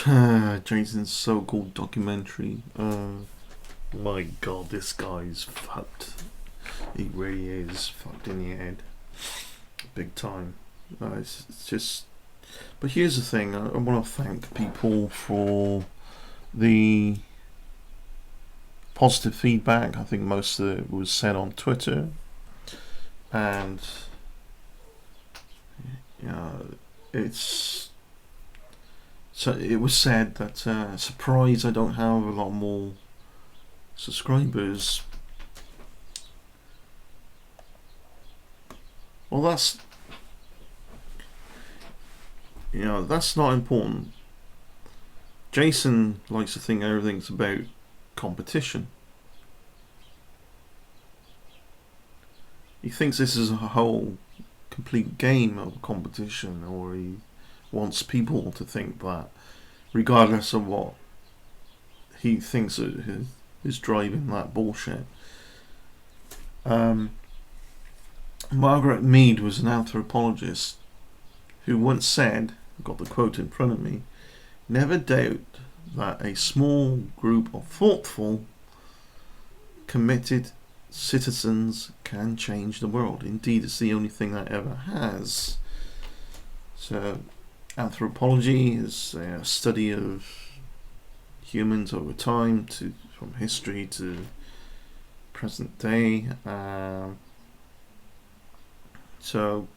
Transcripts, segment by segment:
Jason's so-called documentary. My God, this guy's fucked. He really is fucked in the head, big time. It's just. But here's the thing: I want to thank people for the positive feedback. I think most of it was said on Twitter, and it's. So it was said that surprised I don't have a lot more subscribers. Well, that's not important. Jason likes to think everything's about competition. He thinks this is a whole complete game of competition, or he wants people to think that, regardless of what he thinks is driving that bullshit. Margaret Mead was an anthropologist who once said, I've got the quote in front of me, "Never doubt that a small group of thoughtful, committed citizens can change the world. Indeed, it's the only thing that ever has." So, anthropology is a study of humans over time, from history to present day. So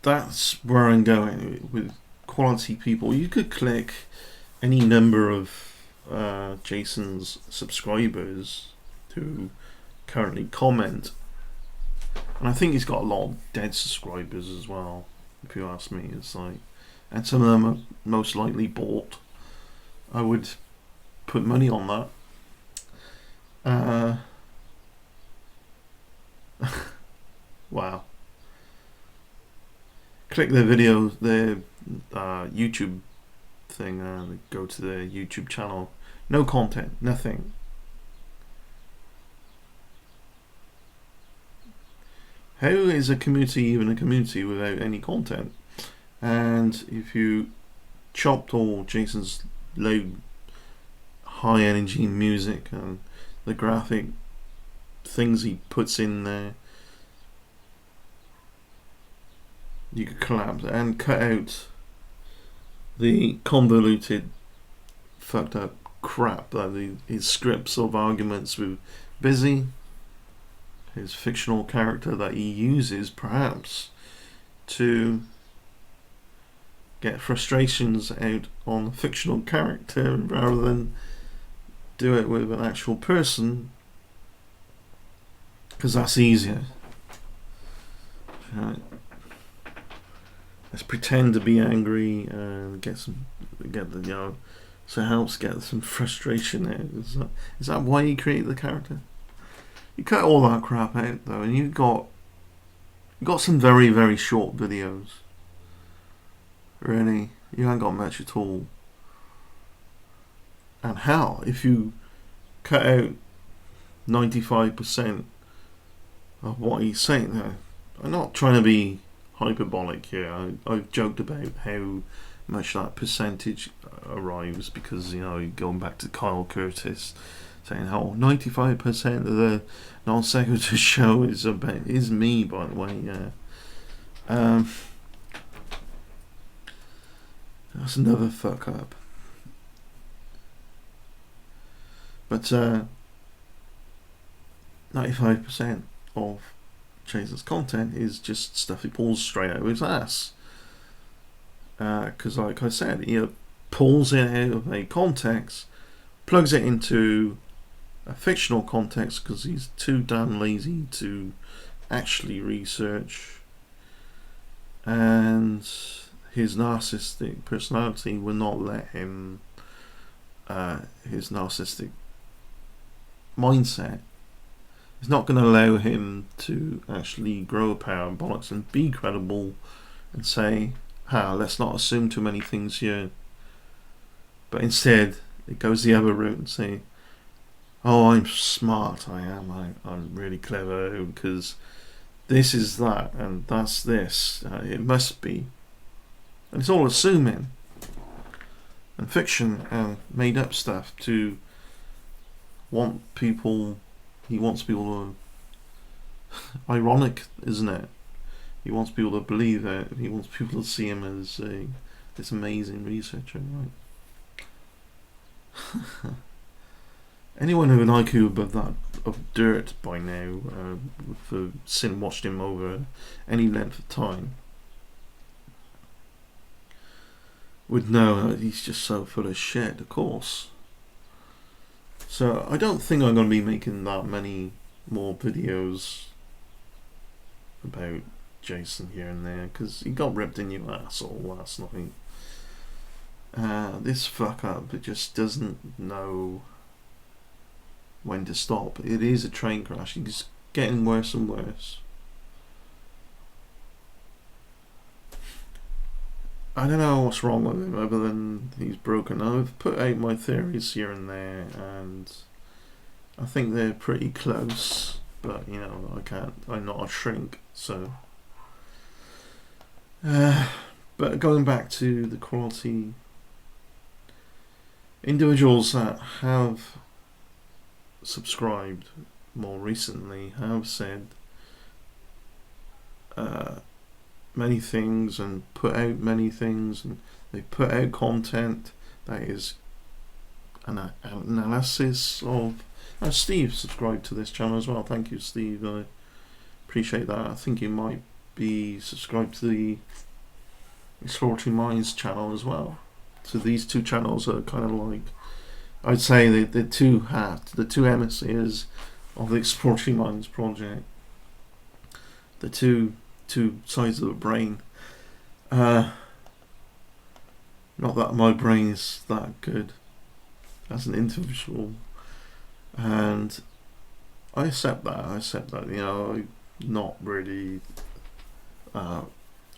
that's where I'm going with quality people. You could click any number of Jason's subscribers who currently comment, and I think he's got a lot of dead subscribers as well, if you ask me. It's like, and some of them are most likely bought. I would put money on that. Wow. Click their video, their YouTube thing, go to their YouTube channel. No content, nothing. How is a community even a community without any content? And if you chopped all Jason's loud, high energy music and the graphic things he puts in there, you could collapse and cut out the convoluted, fucked up crap that his scripts of arguments with Busy, his fictional character that he uses perhaps to get frustrations out on a fictional character rather than do it with an actual person, because that's easier. Right. Let's pretend to be angry and so it helps get some frustration out. Is that why you create the character? You cut all that crap out though, and you got some very, very short videos. Really, you haven't got much at all. And hell, if you cut out 95% of what he's saying there, I'm not trying to be hyperbolic here. I've joked about how much that percentage arrives because, going back to Kyle Curtis saying how 95% of the Non Sequitur show is me, by the way. That's another fuck up. But 95% of Jason's content is just stuff he pulls straight out of his ass. Because, like I said, he pulls it out of a context, plugs it into a fictional context because he's too damn lazy to actually research, and his narcissistic personality will not let him, his narcissistic mindset is not going to allow him to actually grow a power and bollocks and be credible and say, let's not assume too many things here. But instead, it goes the other route and say, oh, I'm smart, I'm really clever because this is that and that's this. It must be. And it's all assuming and fiction and made up stuff to want people. He wants people to. Ironic, isn't it? He wants people to believe it. He wants people to see him as this amazing researcher, right? Anyone who an IQ above that of dirt by now, for sin watched him over any length of time, would know that he's just so full of shit, of course. So I don't think I'm going to be making that many more videos about Jason here and there, because he got ripped in your asshole last night. This fuck up, it just doesn't know when to stop. It is a train crash. It's getting worse and worse. I don't know what's wrong with him other than he's broken. I've put out my theories here and there, and I think they're pretty close, but you know, I'm not a shrink, so but going back to the quality, individuals that have subscribed more recently have said many things and put out many things, and they put out content that is an analysis of. Steve subscribed to this channel as well. Thank you, Steve. I appreciate that. I think you might be subscribed to the Exploratory Minds channel as well. So these two channels are kind of like, I'd say the two hemispheres of the Exploratory Minds project. The two sides of the brain. Not that my brain is that good as an individual, and I accept that. You know, I'm not really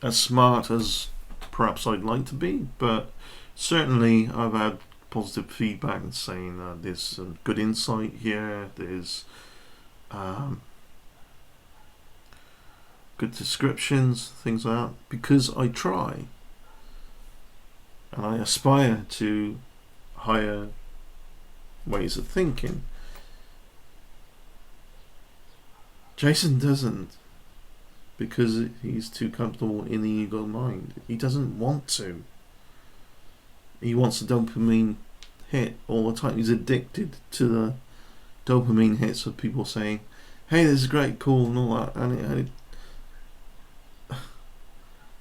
as smart as perhaps I'd like to be, but certainly I've had positive feedback and saying that there's some good insight here, there's good descriptions, things like that, because I try and I aspire to higher ways of thinking. Jason doesn't, because he's too comfortable in the ego mind. He doesn't want to. He wants a dopamine hit all the time. He's addicted to the dopamine hits of people saying, hey, this is great, cool, and all that. And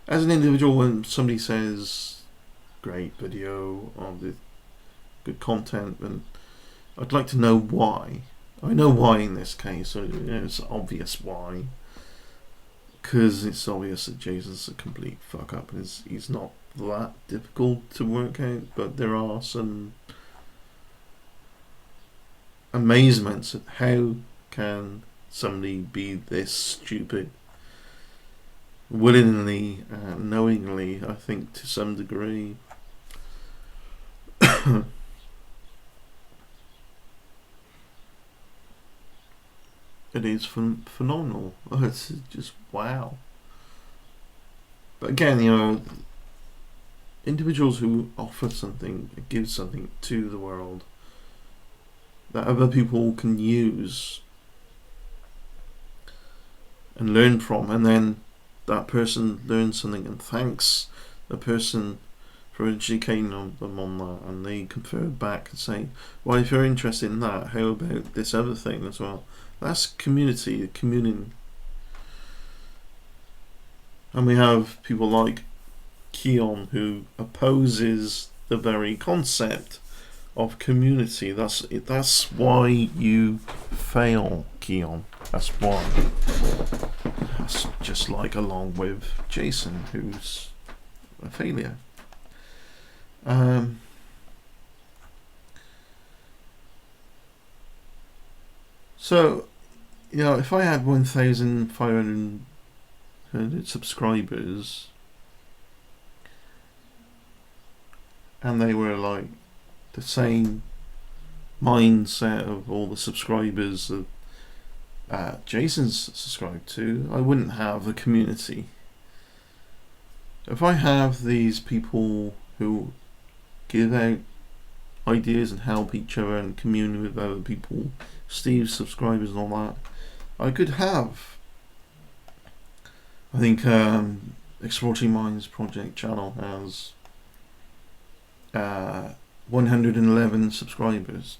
as an individual, when somebody says great video or the good content, and I'd like to know why. I know why in this case, so it's obvious why. Because it's obvious that Jason's a complete fuck up, and he's not that difficult to work out, but there are some amazements at how can somebody be this stupid willingly, knowingly, I think to some degree. It is phenomenal. It's just wow. But again, you know, individuals who offer something, give something to the world that other people can use and learn from, and then that person learns something and thanks the person for educating them on that, and they confer back and say, well, if you're interested in that, how about this other thing as well? That's community, communing. And we have people like Keon, who opposes the very concept of community. That's why you fail, Keon. That's why. That's just like along with Jason, who's a failure. So, you know, if I had 1,500 subscribers, and they were like the same mindset of all the subscribers that Jason's subscribed to, I wouldn't have a community. if I have these people who give out ideas and help each other and commune with other people, Steve's subscribers and all that, I could have, I think, Exploring Minds Project channel has 111 subscribers,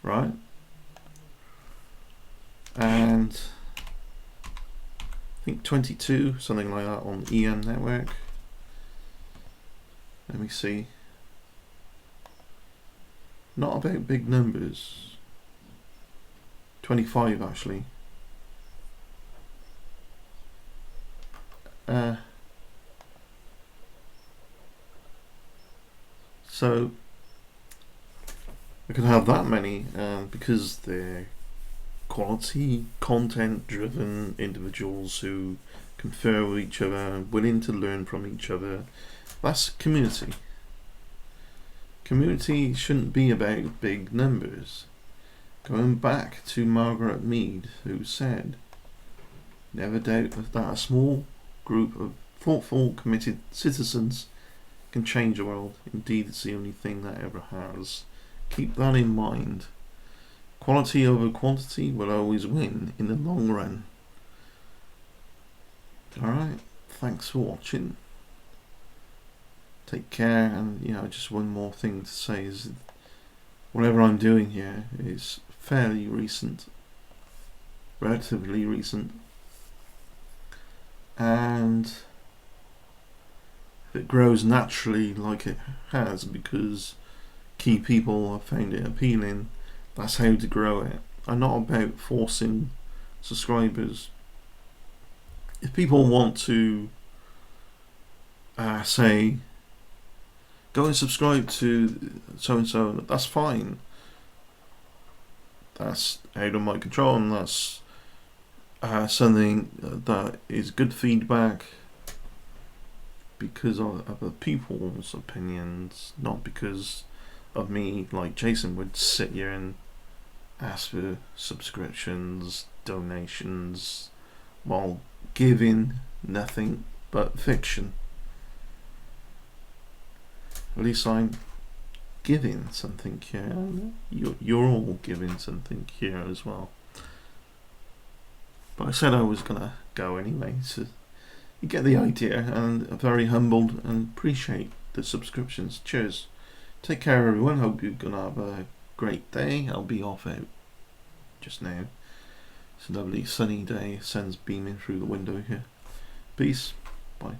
right? And I think 22, something like that, on EN Network. Let me see. Not about big numbers. 25 actually. So I could have that many because they're quality, content-driven individuals who confer with each other, willing to learn from each other. That's community. Community shouldn't be about big numbers. Going back to Margaret Mead, who said, "Never doubt that a small group of thoughtful, committed citizens can change the world. Indeed, it's the only thing that ever has." Keep that in mind. Quality over quantity will always win in the long run. Alright, thanks for watching. Take care, and just one more thing to say is whatever I'm doing here is fairly recent, relatively recent, and it grows naturally like it has because key people have found it appealing. That's how to grow it. I'm not about forcing subscribers. If people want to say, go and subscribe to so and so, that's fine. That's out of my control, and that's something that is good feedback because of other people's opinions, not because of me. Like Jason would sit here and ask for subscriptions, donations, while giving nothing but fiction. At least I'm giving something here. You're all giving something here as well. But I said I was gonna go anyway, so you get the idea, and I'm very humbled and appreciate the subscriptions. Cheers. Take care, everyone. Hope you're gonna have a great day. I'll be off out just now. It's a lovely sunny day. Sun's beaming through the window here. Peace. Bye.